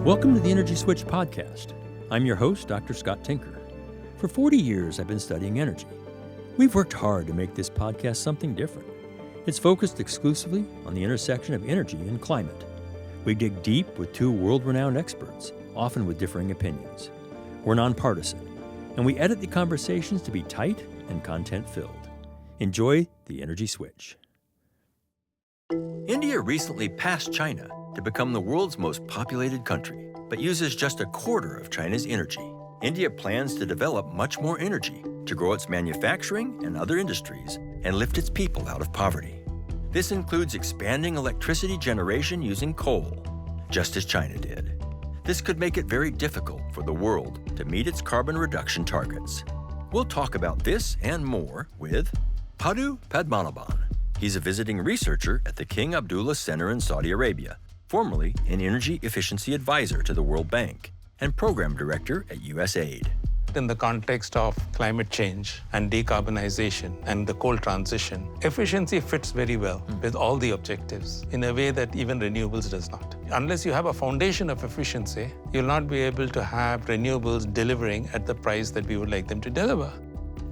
Welcome to the Energy Switch podcast. I'm your host, Dr. Scott Tinker. For 40 years, I've been studying energy. We've worked hard to make this podcast something different. It's focused exclusively on the intersection of energy and climate. We dig deep with two world-renowned experts, often with differing opinions. We're nonpartisan, and we edit the conversations to be tight and content-filled. Enjoy the Energy Switch. India recently passed China to become the world's most populated country, but uses just a quarter of China's energy. India plans to develop much more energy to grow its manufacturing and other industries and lift its people out of poverty. This includes expanding electricity generation using coal, just as China did. This could make it very difficult for the world to meet its carbon reduction targets. We'll talk about this and more with Paddu Padmanabhan. He's a visiting researcher at the King Abdullah Center in Saudi Arabia, formerly an energy efficiency advisor to the World Bank and program director at USAID. In the context of climate change and decarbonization and the coal transition, efficiency fits very well with all the objectives in a way that even renewables does not. Unless you have a foundation of efficiency, you'll not be able to have renewables delivering at the price that we would like them to deliver.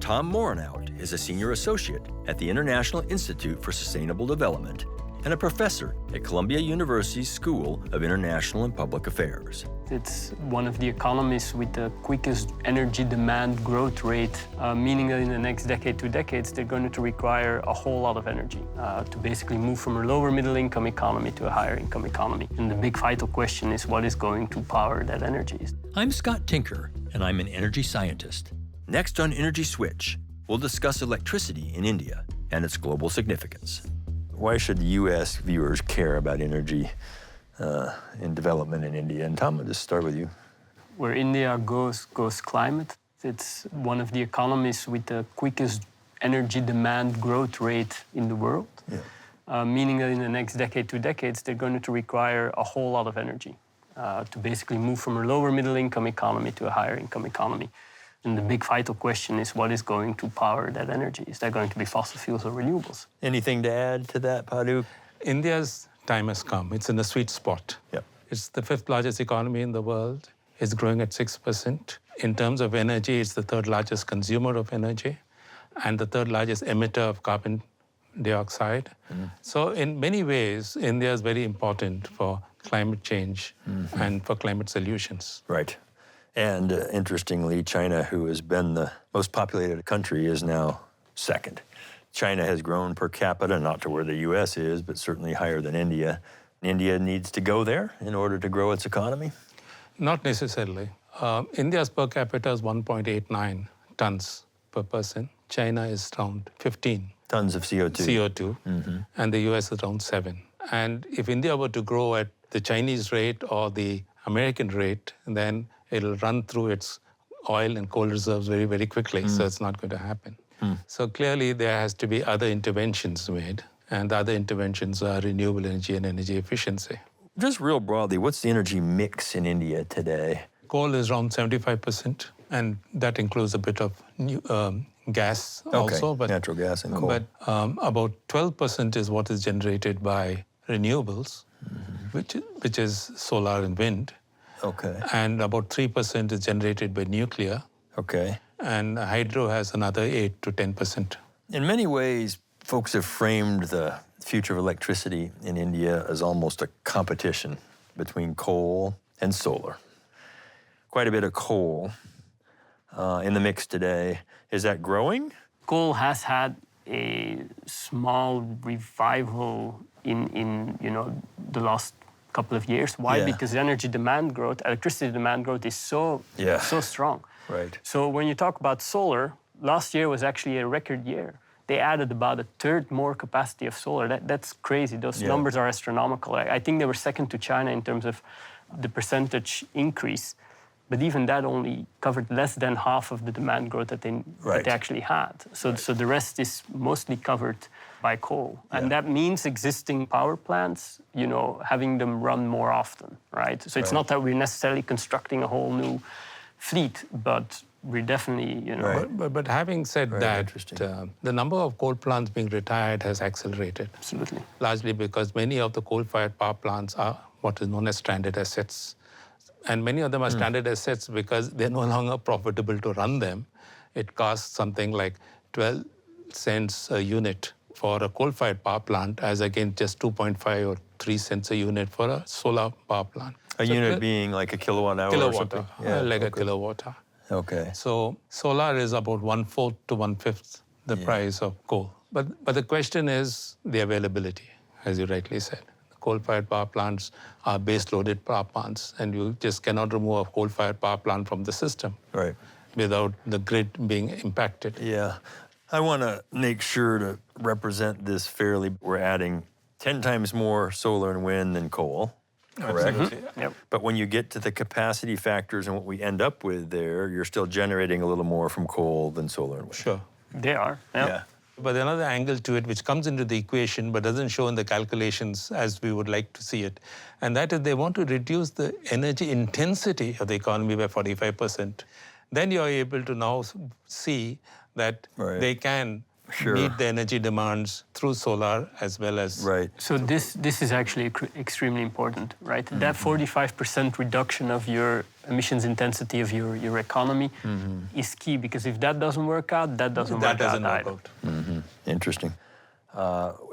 Tom Morenout is a senior associate at the International Institute for Sustainable Development and a professor at Columbia University's School of International and Public Affairs. It's one of the economies with the quickest energy demand growth rate, meaning that in the next decade, 2 decades, they're going to require a whole lot of energy to basically move from a lower middle income economy to a higher income economy. And the big vital question is what is going to power that energy? I'm Scott Tinker, and I'm an energy scientist. Next on Energy Switch, we'll discuss electricity in India and its global significance. Why should U.S. viewers care about energy in development in India? And Tom, I'll just start with you. Where India goes climate. It's one of the economies with the quickest energy demand growth rate in the world, meaning that in the next decade, 2 decades, they're going to require a whole lot of energy to basically move from a lower middle income economy to a higher income economy. And the big vital question is what is going to power that energy? Is that going to be fossil fuels or renewables? Anything to add to that, Paddu? India's time has come. It's in the sweet spot. Yep. It's the 5th largest economy in the world. It's growing at 6%. In terms of energy, it's the 3rd largest consumer of energy and the 3rd largest emitter of carbon dioxide. So in many ways, India is very important for climate change and for climate solutions. Right. And interestingly, China, who has been the most populated country, is now second. China has grown per capita, not to where the U.S. is, but certainly higher than India. India needs to go there in order to grow its economy? Not necessarily. India's per capita is 1.89 tons per person. China is around 15 tons of CO2. And the U.S. is around 7. And if India were to grow at the Chinese rate or the American rate, then it'll run through its oil and coal reserves very, very quickly. So it's not going to happen. So clearly there has to be other interventions made. And the other interventions are renewable energy and energy efficiency. Just real broadly, what's the energy mix in India today? Coal is around 75%. And that includes a bit of gas also. But, natural gas and coal. But about 12% is what is generated by renewables, which is solar and wind. Okay. And about 3% is generated by nuclear. Okay. And hydro has another 8 to 10%. In many ways, folks have framed the future of electricity in India as almost a competition between coal and solar. Quite a bit of coal in the mix today. Is that growing? Coal has had a small revival in the last couple of years. Why? Because energy demand growth, electricity demand growth is so strong. Right. So when you talk about solar, last year was actually a record year. They added about 1/3 more capacity of solar. That's crazy. Those numbers are astronomical. I think they were second to China in terms of the percentage increase. But even that only covered less than half of the demand growth that they actually had. So the rest is mostly covered by coal. And that means existing power plants, having them run more often, right? So it's not that we're necessarily constructing a whole new fleet, but we're definitely, But having said that, the number of coal plants being retired has accelerated. Absolutely. Largely because many of the coal-fired power plants are what is known as stranded assets. And many of them are stranded assets because they're no longer profitable to run them. It costs something like 12 cents a unit for a coal-fired power plant, as against just 2.5 or 3 cents a unit for a solar power plant. A unit being like a kilowatt hour or something? Like a kilowatt hour. Okay. So solar is about 1/4 to 1/5 the price of coal. But the question is the availability, as you rightly said. Coal-fired power plants are base-loaded power plants, and you just cannot remove a coal-fired power plant from the system without the grid being impacted. Yeah. I want to make sure to represent this fairly. We're adding 10 times more solar and wind than coal, correct? Absolutely. Yep. But when you get to the capacity factors and what we end up with there, you're still generating a little more from coal than solar and wind. Sure. They are. Yeah. But another angle to it, which comes into the equation but doesn't show in the calculations as we would like to see it, and that is they want to reduce the energy intensity of the economy by 45%. Then you're able to now see that they can meet the energy demands through solar as well as... So this is actually extremely important, right? That 45% reduction of your emissions intensity of your economy is key, because if that doesn't work out, that doesn't work out. Interesting.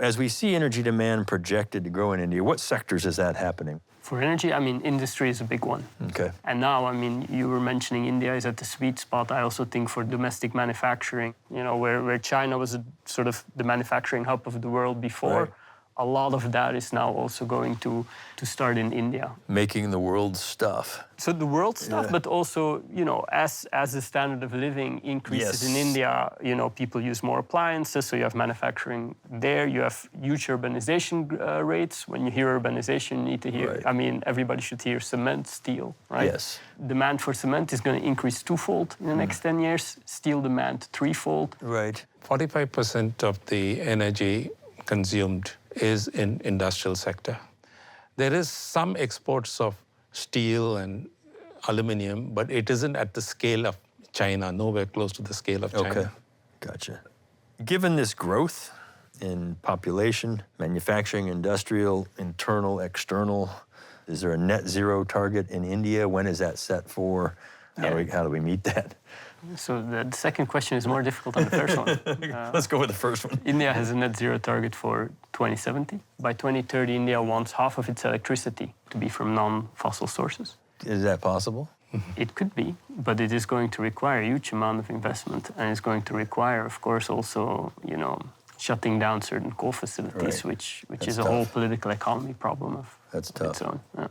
As we see energy demand projected to grow in India, what sectors is that happening? For energy, I mean, industry is a big one. Okay. And now, I mean, you were mentioning India is at the sweet spot. I also think for domestic manufacturing, you know, where China was sort of the manufacturing hub of the world before, a lot of that is now also going to start in India. Making the world's stuff. So the world stuff, but also, you know, as the standard of living increases in India, you know, people use more appliances, so you have manufacturing there. You have huge urbanization rates. When you hear urbanization, you need to hear, I mean, everybody should hear cement, steel, right? Yes. Demand for cement is going to increase twofold in the next 10 years. Steel demand threefold. Right. 45% of the energy consumed is in industrial sector. There is some exports of steel and aluminum, but it isn't at the scale of China, nowhere close to the scale of China. Okay, gotcha. Given this growth in population, manufacturing, industrial, internal, external, is there a net zero target in India? When is that set for? How do we meet that? So the second question is more difficult than the first one. Let's go with the first one. India has a net zero target for 2070. By 2030, India wants half of its electricity to be from non-fossil sources. Is that possible? It could be, but it is going to require a huge amount of investment, and it's going to require, of course, also, you know, shutting down certain coal facilities, which is a whole political economy problem of its own. Yeah.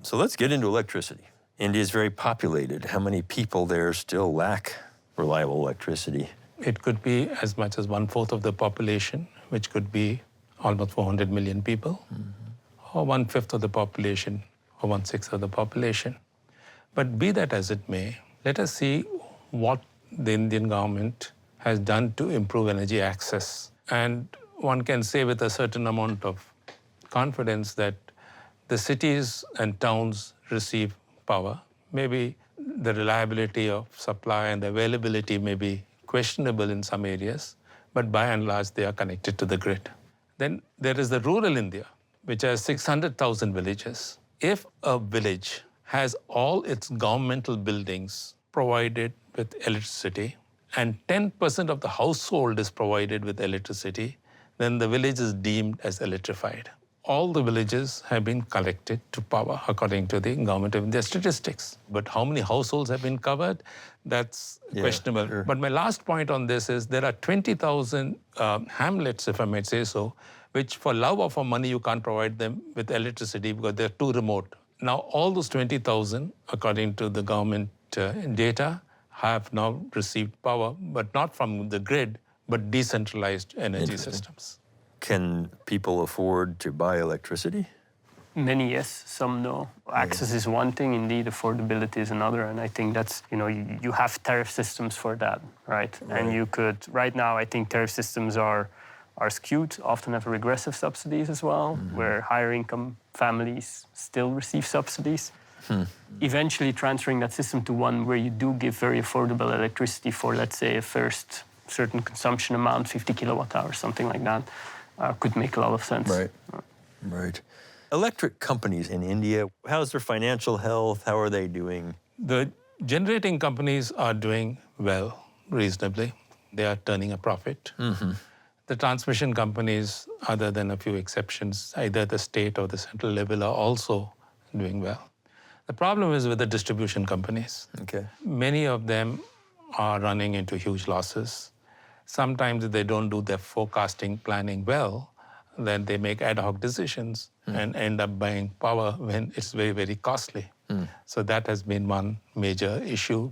So let's get into electricity. India is very populated. How many people there still lack reliable electricity? It could be as much as 1/4 of the population, which could be almost 400 million people, or 1/5 of the population, or 1/6 of the population. But be that as it may, let us see what the Indian government has done to improve energy access. And one can say with a certain amount of confidence that the cities and towns receive power. Maybe the reliability of supply and the availability may be questionable in some areas, but by and large, they are connected to the grid. Then there is the rural India, which has 600,000 villages. If a village has all its governmental buildings provided with electricity, and 10% of the household is provided with electricity, then the village is deemed as electrified. All the villages have been connected to power according to the Government of India statistics. But how many households have been covered? That's questionable. Sure. But my last point on this is there are 20,000 hamlets, if I might say so, which for love or for money you can't provide them with electricity because they're too remote. Now all those 20,000, according to the government data, have now received power, but not from the grid, but decentralized energy systems. Can people afford to buy electricity? Many, yes. Some, no. Access is one thing. Indeed, affordability is another. And I think that's, you know, you have tariff systems for that, right? And you could, right now, I think tariff systems are skewed, often have regressive subsidies as well, where higher income families still receive subsidies. Eventually transferring that system to one where you do give very affordable electricity for, let's say, a first certain consumption amount, 50 kilowatt hours, something like that, could make a lot of sense. Right. Electric companies in India, how's their financial health? How are they doing? The generating companies are doing well, reasonably. They are turning a profit. The transmission companies, other than a few exceptions, either the state or the central level, are also doing well. The problem is with the distribution companies. Okay. Many of them are running into huge losses. Sometimes if they don't do their forecasting planning well, then they make ad hoc decisions and end up buying power when it's very, very costly. So that has been one major issue.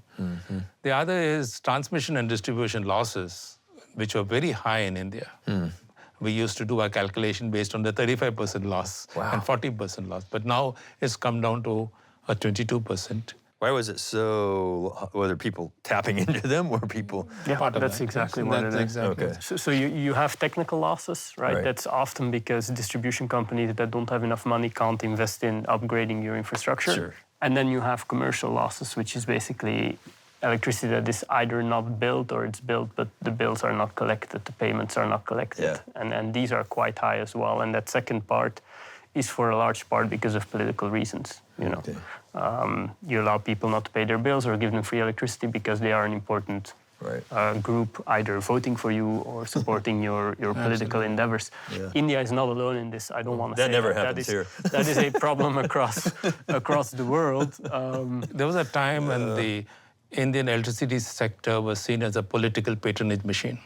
The other is transmission and distribution losses, which were very high in India. We used to do our calculation based on the 35% loss and 40% loss, but now it's come down to a 22%. Why was it so? Were there people tapping into them? Were people? Yeah, Part of that's that, exactly yes. what That's it is. exactly. Okay. So you have technical losses, right? Right. That's often because distribution companies that don't have enough money can't invest in upgrading your infrastructure. Sure. And then you have commercial losses, which is basically electricity that is either not built or it's built, but the bills are not collected, the payments are not collected. Yeah. And these are quite high as well. And that second part is for a large part because of political reasons. You know, Okay. You allow people not to pay their bills or give them free electricity because they are an important group, either voting for you or supporting your political endeavors. Yeah. India is not alone in this. I don't want to say That never that. happens here. That is a problem across the world. There was a time when the Indian electricity sector was seen as a political patronage machine.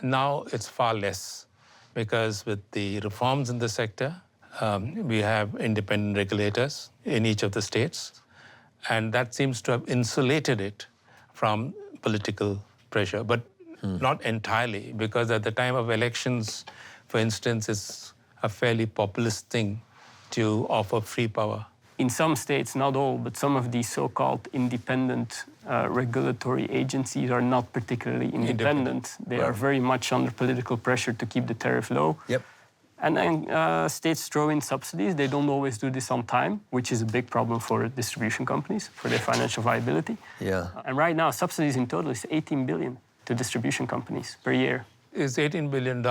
Now it's far less because with the reforms in the sector, we have independent regulators in each of the states, and that seems to have insulated it from political pressure, but not entirely, because at the time of elections, for instance, it's a fairly populist thing to offer free power. In some states, not all, but some of these so-called independent regulatory agencies are not particularly independent. They are very much under political pressure to keep the tariff low. Yep. And then states throw in subsidies. They don't always do this on time, which is a big problem for distribution companies, for their financial viability. Yeah. And right now, subsidies in total is 18 billion to distribution companies per year. It's $18 billion.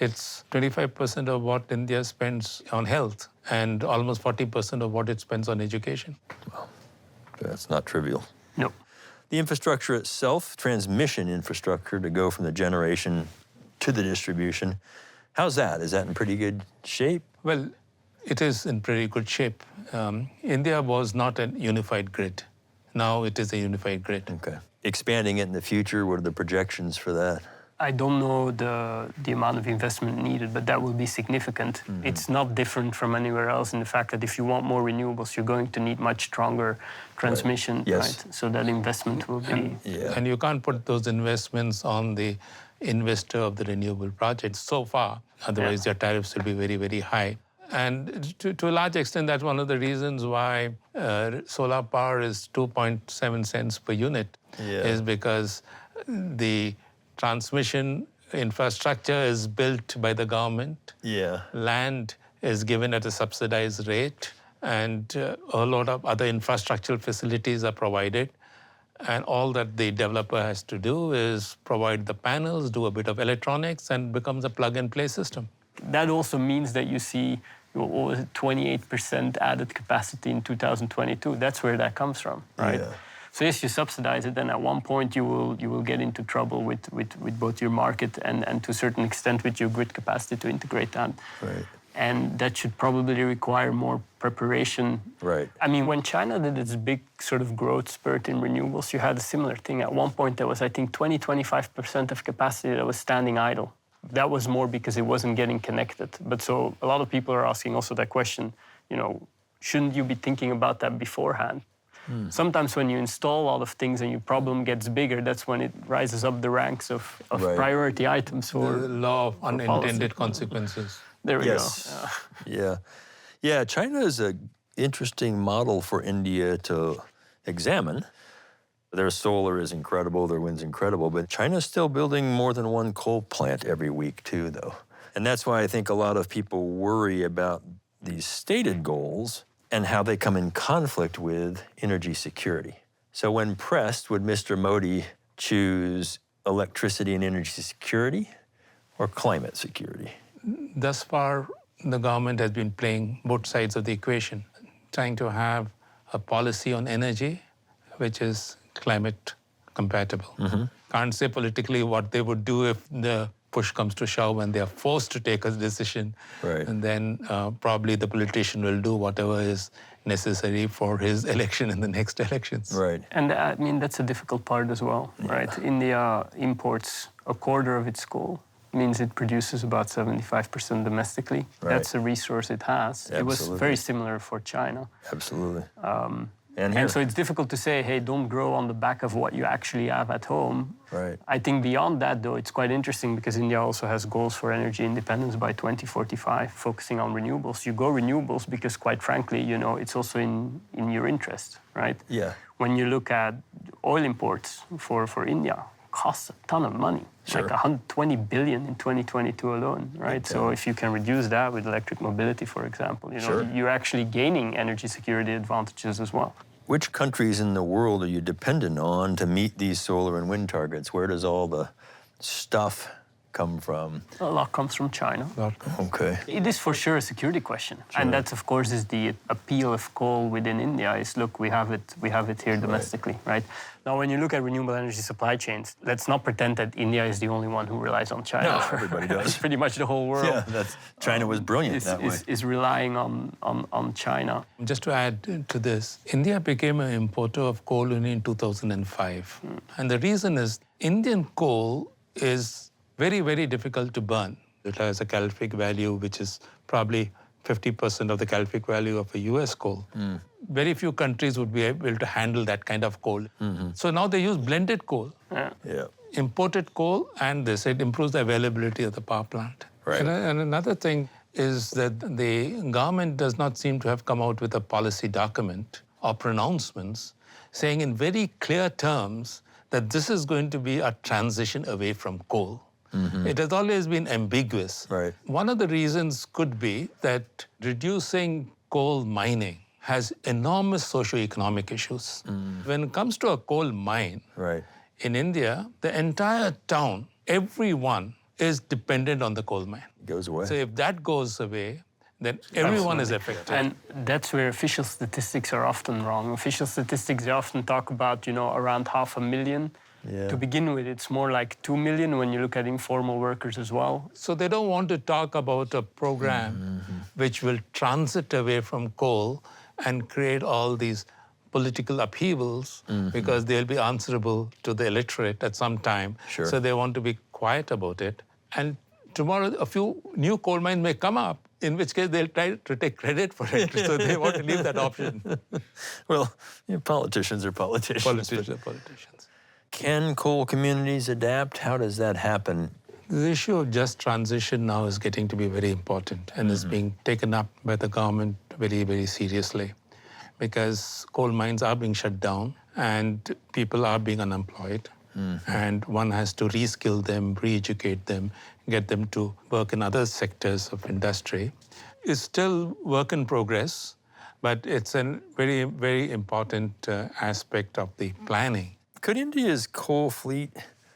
It's 25% of what India spends on health and almost 40% of what it spends on education. Wow. That's not trivial. No. The infrastructure itself, transmission infrastructure to go from the generation to the distribution, how's that? Is that in pretty good shape? Well, it is in pretty good shape. India was not a unified grid. Now it is a unified grid. Okay. Expanding it in the future, what are the projections for that? I don't know the amount of investment needed, but that will be significant. It's not different from anywhere else in the fact that if you want more renewables, you're going to need much stronger transmission, Yes. right? So that investment will be... Yeah. And you can't put those investments on the investor of the renewable project so far. Otherwise, your tariffs will be very, very high. And to a large extent, that's one of the reasons why solar power is 2.7 cents per unit, is because the transmission infrastructure is built by the government. Yeah. Land is given at a subsidized rate, and a lot of other infrastructural facilities are provided. And all that the developer has to do is provide the panels, do a bit of electronics, and becomes a plug-and-play system. That also means that you see 28% added capacity in 2022. That's where that comes from, right? Yeah. So yes, you subsidize it, then at one point you will get into trouble with both your market and to a certain extent with your grid capacity to integrate that. Right. And that should probably require more preparation. Right. I mean, when China did its big sort of growth spurt in renewables, you had a similar thing. At one point, there was, I think, 25% of capacity that was standing idle. That was more because it wasn't getting connected. But so a lot of people are asking also that question, shouldn't you be thinking about that beforehand? Sometimes when you install a lot of things and your problem gets bigger, that's when it rises up the ranks of priority items. The law of unintended consequences. There we go. Yeah. Yeah, China is an interesting model for India to examine. Their solar is incredible, their wind's incredible, but China's still building more than one coal plant every week too, though. And that's why I think a lot of people worry about these stated goals and how they come in conflict with energy security. So when pressed, would Mr. Modi choose electricity and energy security or climate security? Thus far, the government has been playing both sides of the equation, trying to have a policy on energy which is climate compatible. Can't say politically what they would do if the push comes to shove when they are forced to take a decision. Right. And then probably the politician will do whatever is necessary for his election in the next elections. Right. And I mean, that's a difficult part as well, right? India imports a quarter of its coal. Means it produces about 75% domestically. Right. That's a resource it has. It was Absolutely. very similar for China. Absolutely. And here. And so it's difficult to say, hey, don't grow on the back of what you actually have at home. Right. I think beyond that, though, it's quite interesting because India also has goals for energy independence by 2045, focusing on renewables. You go renewables because, quite frankly, you know, it's also in your interest, right? Yeah. When you look at oil imports for India, costs a ton of money, Sure. like 120 billion in 2022 alone, right? Okay. So if you can reduce that with electric mobility, for example, you know, Sure. you're actually gaining energy security advantages as well. Which countries in the world are you dependent on to meet these solar and wind targets? Where does all the stuff come from? A lot comes from China. Okay. It is for sure a security question, and that's of course is the appeal of coal within India. Is look, we have it here domestically, right? Now, when you look at renewable energy supply chains, let's not pretend that India is the only one who relies on China. No, everybody does. It's pretty much the whole world. Yeah, China was brilliant that way. Is relying on China. Just to add to this, India became an importer of coal only in 2005. And the reason is Indian coal is very, very difficult to burn. It has a calorific value which is probably 50% of the calorific value of a US coal. Very few countries would be able to handle that kind of coal. So now they use blended coal, Yeah. imported coal, and this, it improves the availability of the power plant. Right. And another thing is that the government does not seem to have come out with a policy document or pronouncements saying in very clear terms that this is going to be a transition away from coal. It has always been ambiguous. Right. One of the reasons could be that reducing coal mining has enormous socioeconomic issues. When it comes to a coal mine, Right. in India, the entire town, everyone is dependent on the coal mine. It goes away. So if that goes away, then everyone is affected. And that's where official statistics are often wrong. Official statistics, they often talk about, you know, around 500,000. Yeah. To begin with, it's more like 2 million when you look at informal workers as well. So they don't want to talk about a program which will transit away from coal and create all these political upheavals because they'll be answerable to the electorate at some time. Sure. So they want to be quiet about it. And tomorrow, a few new coal mines may come up, in which case they'll try to take credit for it. So they want to leave that option. Well, politicians are politicians. Politicians are politicians. Can coal communities adapt? How does that happen? The issue of just transition now is getting to be very important and is being taken up by the government very, very seriously because coal mines are being shut down and people are being unemployed. And one has to reskill them, re-educate them, get them to work in other sectors of industry. It's still work in progress, but it's a very, very important aspect of the planning. Could India's coal fleet,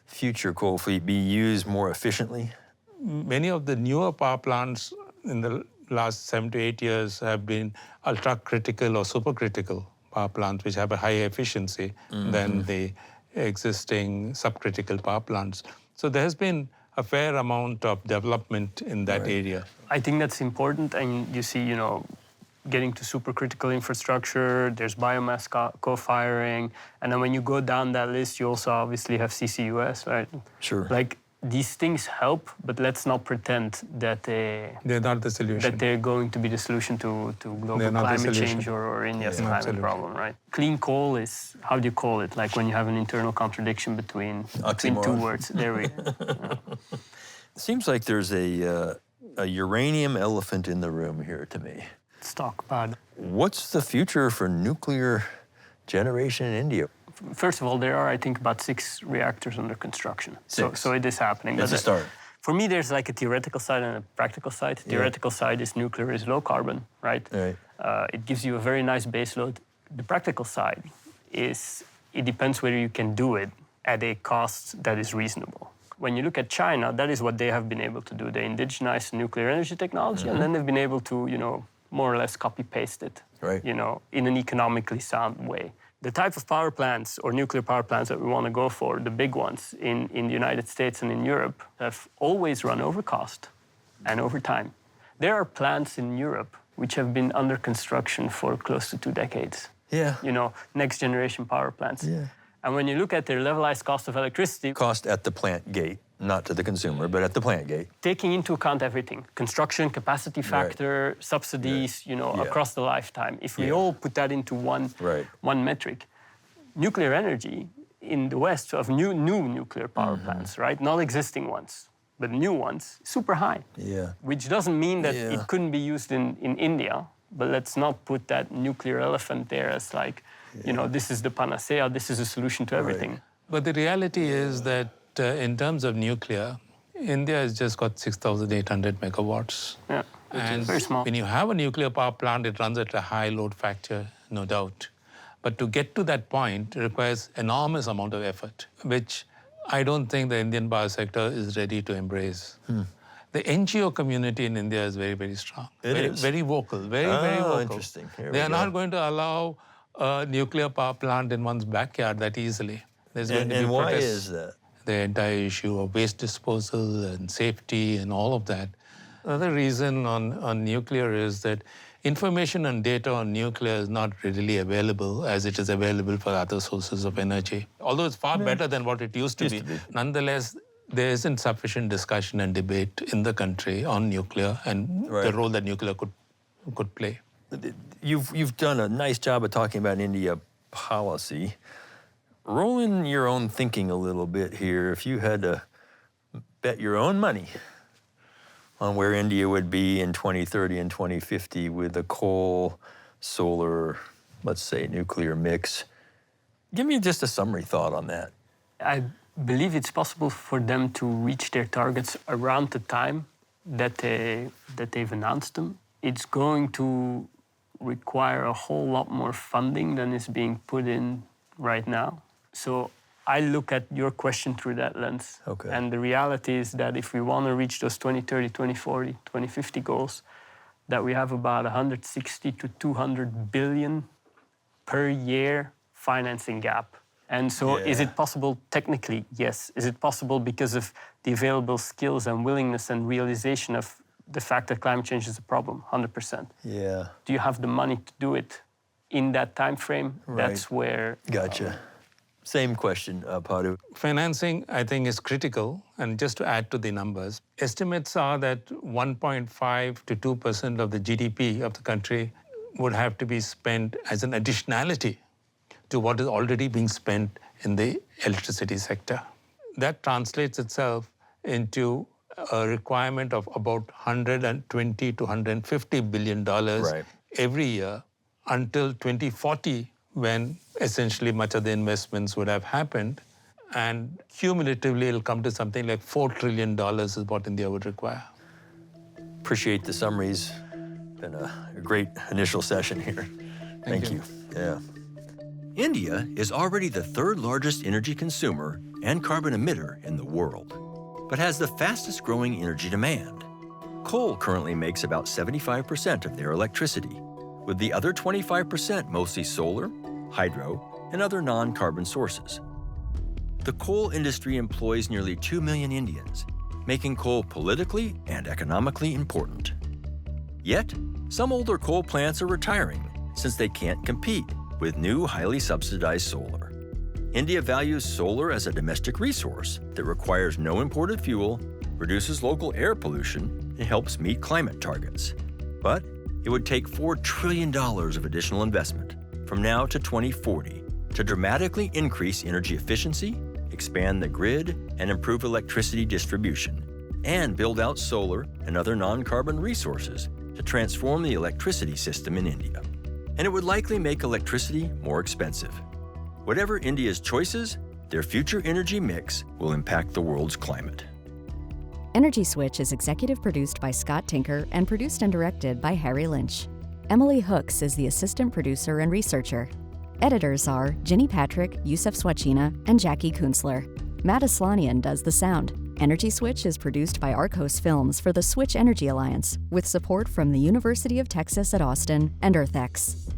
future coal fleet, be used more efficiently? Many of the newer power plants in the last 7 to 8 years have been ultra-critical or supercritical power plants, which have a higher efficiency than the existing subcritical power plants. So there has been a fair amount of development in that area. I think that's important, and you see, you know, getting to supercritical infrastructure, there's biomass co-firing, and then when you go down that list, you also obviously have CCUS, right? Sure. Like, these things help, but let's not pretend that They're not the solution. that they're going to be the solution to global They're not the climate solution. change or India's climate Absolutely. problem, right? Clean coal is, how do you call it? Like when you have an internal contradiction between two Oxymoron. words. There we go. It seems like there's a uranium elephant in the room here to me. Let's talk about it. What's the future for nuclear generation in India? First of all, there are, I think, about 6 reactors under construction. Six. So it is happening. It's But a start. For me, there's like a theoretical side and a practical side. Theoretical side is nuclear is low carbon, right? Right. It gives you a very nice base load. The practical side is it depends whether you can do it at a cost that is reasonable. When you look at China, that is what they have been able to do. They indigenize nuclear energy technology, and then they've been able to, more or less copy-paste it, Right. in an economically sound way. The type of power plants or nuclear power plants that we want to go for, the big ones in the United States and in Europe, have always run over cost and over time. There are plants in Europe which have been under construction for close to 2 decades. Yeah. Next generation power plants. Yeah. And when you look at their levelized cost of electricity, Cost at the plant gate, not to the consumer, but at the plant gate. taking into account everything, construction, capacity factor, subsidies, across the lifetime. If we all put that into one metric, nuclear energy in the West of new nuclear power plants, right? Not existing ones, but new ones, super high. Yeah. Which doesn't mean that it couldn't be used in India, but let's not put that nuclear elephant there as like, this is the panacea, this is a solution to everything. But the reality is that in terms of nuclear, India has just got 6,800 megawatts. Yeah, And very small. when you have a nuclear power plant, it runs at a high load factor, no doubt. But to get to that point, it requires enormous amount of effort, which I don't think the Indian power sector is ready to embrace. The NGO community in India is very, very strong. Very vocal, very vocal. Interesting. Here They we are go. not going to allow a nuclear power plant in one's backyard that easily. There's going to be And why protests. is that? The entire issue of waste disposal and safety and all of that. Another reason on nuclear is that information and data on nuclear is not readily available as it is available for other sources of energy. Although it's far better than what it used to be. Nonetheless, there isn't sufficient discussion and debate in the country on nuclear and the role that nuclear could play. You've done a nice job of talking about India policy. Roll in your own thinking a little bit here. If you had to bet your own money on where India would be in 2030 and 2050 with a coal, solar, let's say nuclear mix, give me just a summary thought on that. I believe it's possible for them to reach their targets around the time that they've announced them. It's going to require a whole lot more funding than is being put in right now. So I look at your question through that lens. Okay. And the reality is that if we want to reach those 2030, 2040, 2050 goals, that we have about 160 to 200 billion per year financing gap. And so is it possible technically? Yes. Is it possible because of the available skills and willingness and realization of the fact that climate change is a problem? 100%. Yeah. Do you have the money to do it in that time frame? Right. That's where... Gotcha. Same question, Padu. Financing, I think, is critical. And just to add to the numbers, estimates are that 1.5 to 2% of the GDP of the country would have to be spent as an additionality to what is already being spent in the electricity sector. That translates itself into a requirement of about $120 to $150 billion every year until 2040, when essentially much of the investments would have happened. And cumulatively, it'll come to something like $4 trillion is what India would require. Appreciate the summaries. Been a great initial session here. Thank you. Yeah. India is already the third largest energy consumer and carbon emitter in the world, but has the fastest growing energy demand. Coal currently makes about 75% of their electricity, with the other 25% mostly solar, hydro, and other non-carbon sources. The coal industry employs nearly 2 million Indians, making coal politically and economically important. Yet, some older coal plants are retiring since they can't compete with new, highly subsidized solar. India values solar as a domestic resource that requires no imported fuel, reduces local air pollution, and helps meet climate targets. But it would take $4 trillion of additional investment from now to 2040 to dramatically increase energy efficiency, expand the grid, and improve electricity distribution, and build out solar and other non-carbon resources to transform the electricity system in India. And it would likely make electricity more expensive. Whatever India's choices, their future energy mix will impact the world's climate. Energy Switch is executive produced by Scott Tinker and produced and directed by Harry Lynch. Emily Hooks is the assistant producer and researcher. Editors are Ginny Patrick, Yusuf Swachina, and Jackie Kunzler. Matt Aslanian does the sound. Energy Switch is produced by Arcos Films for the Switch Energy Alliance with support from the University of Texas at Austin and EarthX.